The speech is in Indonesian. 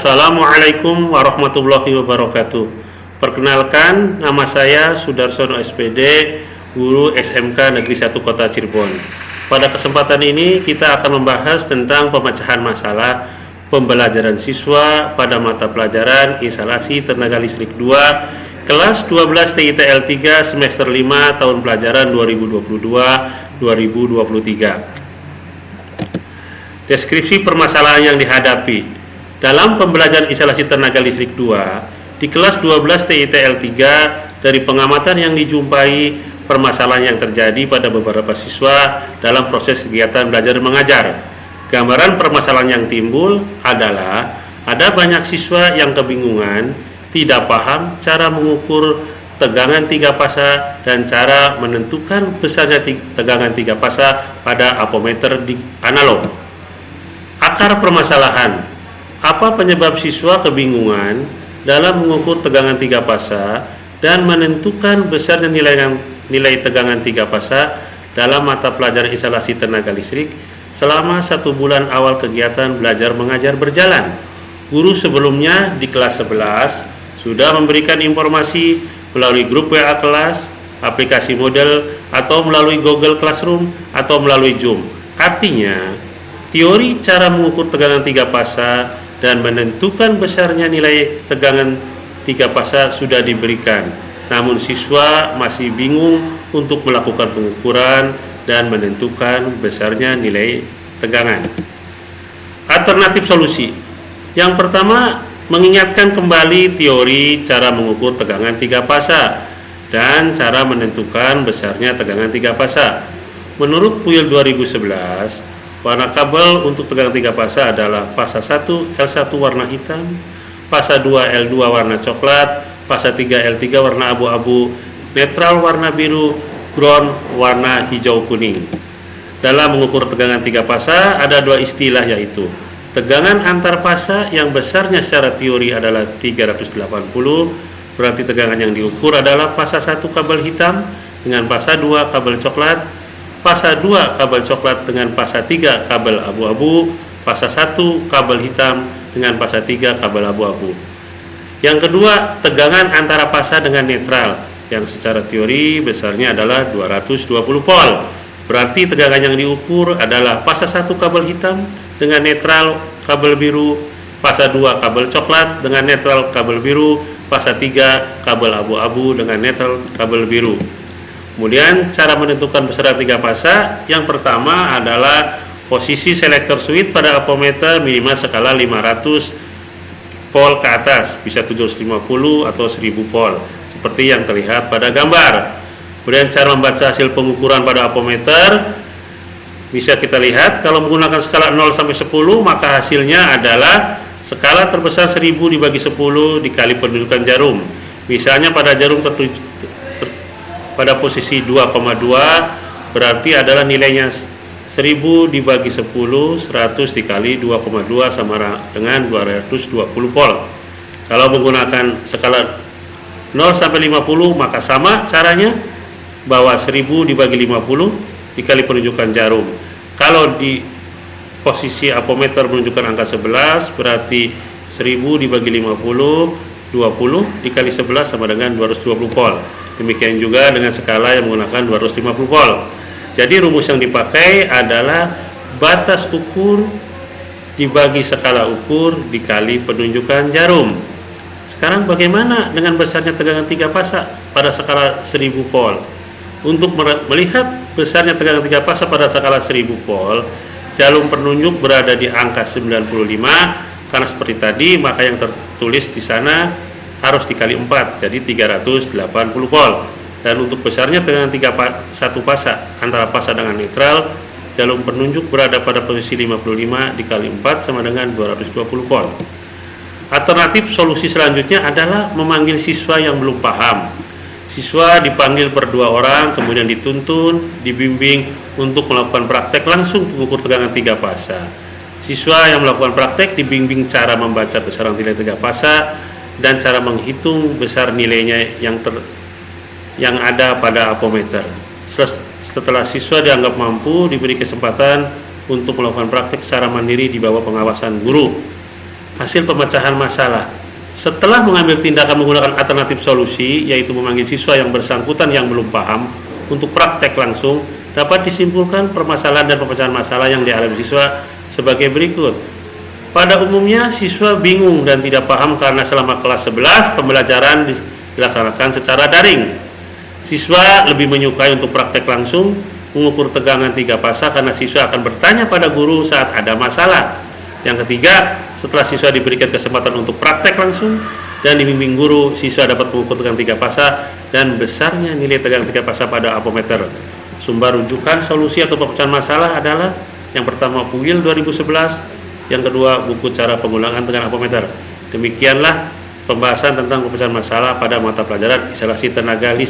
Assalamualaikum warahmatullahi wabarakatuh. Perkenalkan, nama saya Sudarsono SPD, guru SMK Negeri 1 Kota Cirebon. Pada kesempatan ini kita akan membahas tentang pemecahan masalah pembelajaran siswa pada mata pelajaran instalasi tenaga listrik 2 kelas 12 TITL 3 semester 5 tahun pelajaran 2022-2023. Deskripsi permasalahan yang dihadapi dalam pembelajaran instalasi tenaga listrik 2 di kelas 12 TITL 3. Dari pengamatan yang dijumpai, permasalahan yang terjadi pada beberapa siswa dalam proses kegiatan belajar mengajar. Gambaran permasalahan yang timbul adalah ada banyak siswa yang kebingungan, tidak paham cara mengukur tegangan 3 fasa dan cara menentukan besarnya tegangan 3 fasa pada ampermeter di analog. Akar permasalahan, apa penyebab siswa kebingungan dalam mengukur tegangan 3 fasa dan menentukan besarnya nilai tegangan 3 fasa dalam mata pelajaran instalasi tenaga listrik selama 1 bulan awal kegiatan belajar mengajar berjalan. Guru sebelumnya di kelas 11 sudah memberikan informasi melalui grup WA kelas, aplikasi model, atau melalui Google Classroom, atau melalui Zoom. Artinya, teori cara mengukur tegangan 3 fasa dan menentukan besarnya nilai tegangan 3 fasa sudah diberikan. Namun siswa masih bingung untuk melakukan pengukuran dan menentukan besarnya nilai tegangan. Alternatif solusi. Yang pertama, mengingatkan kembali teori cara mengukur tegangan 3 fasa dan cara menentukan besarnya tegangan 3 fasa. Menurut PUIL 2011, warna kabel untuk tegangan 3 fasa adalah fasa 1 L1 warna hitam, fasa 2 L2 warna coklat, fasa 3 L3 warna abu-abu, netral warna biru, ground warna hijau kuning. Dalam mengukur tegangan 3 fasa ada 2 istilah, yaitu tegangan antar fasa yang besarnya secara teori adalah 380, berarti tegangan yang diukur adalah fasa 1 kabel hitam dengan fasa 2 kabel coklat, fasa 2 kabel coklat dengan fasa 3 kabel abu-abu, fasa 1 kabel hitam dengan fasa 3 kabel abu-abu. Yang kedua, tegangan antara fasa dengan netral yang secara teori besarnya adalah 220 volt. Berarti tegangan yang diukur adalah fasa 1 kabel hitam dengan netral kabel biru, fasa 2 kabel coklat dengan netral kabel biru, fasa 3 kabel abu-abu dengan netral kabel biru. Kemudian cara menentukan besar 3 fasa, yang pertama adalah posisi selektor switch pada ampermeter minimal skala 500 volt ke atas, bisa 750 atau 1000 volt seperti yang terlihat pada gambar. Kemudian cara membaca hasil pengukuran pada ampermeter bisa kita lihat, kalau menggunakan skala 0 sampai 10 maka hasilnya adalah skala terbesar 1000 dibagi 10 dikali pendudukan jarum. Misalnya pada jarum pada posisi 2,2 berarti adalah nilainya 1000 dibagi 10, 100 dikali 2,2 sama dengan 220 volt. Kalau menggunakan skala 0 sampai 50 maka sama caranya, bahwa 1000 dibagi 50 dikali penunjukan jarum. Kalau di posisi ampermeter menunjukkan angka 11 berarti 1000 dibagi 50, 20 dikali 11 sama dengan 220 volt. Demikian juga dengan skala yang menggunakan 250 volt. Jadi rumus yang dipakai adalah batas ukur dibagi skala ukur dikali penunjukan jarum. Sekarang bagaimana dengan besarnya tegangan 3 fasa pada skala 1000 volt? Untuk melihat besarnya tegangan 3 fasa pada skala 1000 volt, jarum penunjuk berada di angka 95, karena seperti tadi maka yang tertulis di sana harus dikali 4, jadi 380 volt. Dan untuk besarnya tegangan 1 fasa antara fasa dengan netral, jarum penunjuk berada pada posisi 55 dikali 4 sama dengan 220 volt. Alternatif solusi selanjutnya adalah memanggil siswa yang belum paham. Siswa dipanggil per 2 orang, kemudian dituntun, dibimbing untuk melakukan praktek langsung mengukur tegangan 3 fasa. Siswa yang melakukan praktek dibimbing cara membaca besaran nilai 3 fasa dan cara menghitung besar nilainya yang ada pada ampermeter. Setelah siswa dianggap mampu, diberi kesempatan untuk melakukan praktek secara mandiri di bawah pengawasan guru. hasil pemecahan masalah. Setelah mengambil tindakan menggunakan alternatif solusi, yaitu memanggil siswa yang bersangkutan yang belum paham untuk praktek langsung, dapat disimpulkan permasalahan dan pemecahan masalah yang dialami siswa sebagai berikut. Pada umumnya, siswa bingung dan tidak paham karena selama kelas 11 pembelajaran dilaksanakan secara daring. Siswa lebih menyukai untuk praktek langsung, mengukur tegangan 3 fasa karena siswa akan bertanya pada guru saat ada masalah. Yang ketiga, setelah siswa diberikan kesempatan untuk praktek langsung dan dibimbing guru, siswa dapat mengukur tegangan 3 fasa dan besarnya nilai tegangan 3 fasa pada apometer. Sumber rujukan solusi atau pemecahan masalah adalah yang pertama PUIL 2011, yang kedua buku cara pengulangan tegangan apometer. Demikianlah pembahasan tentang pemecahan masalah pada mata pelajaran instalasi tenaga listrik.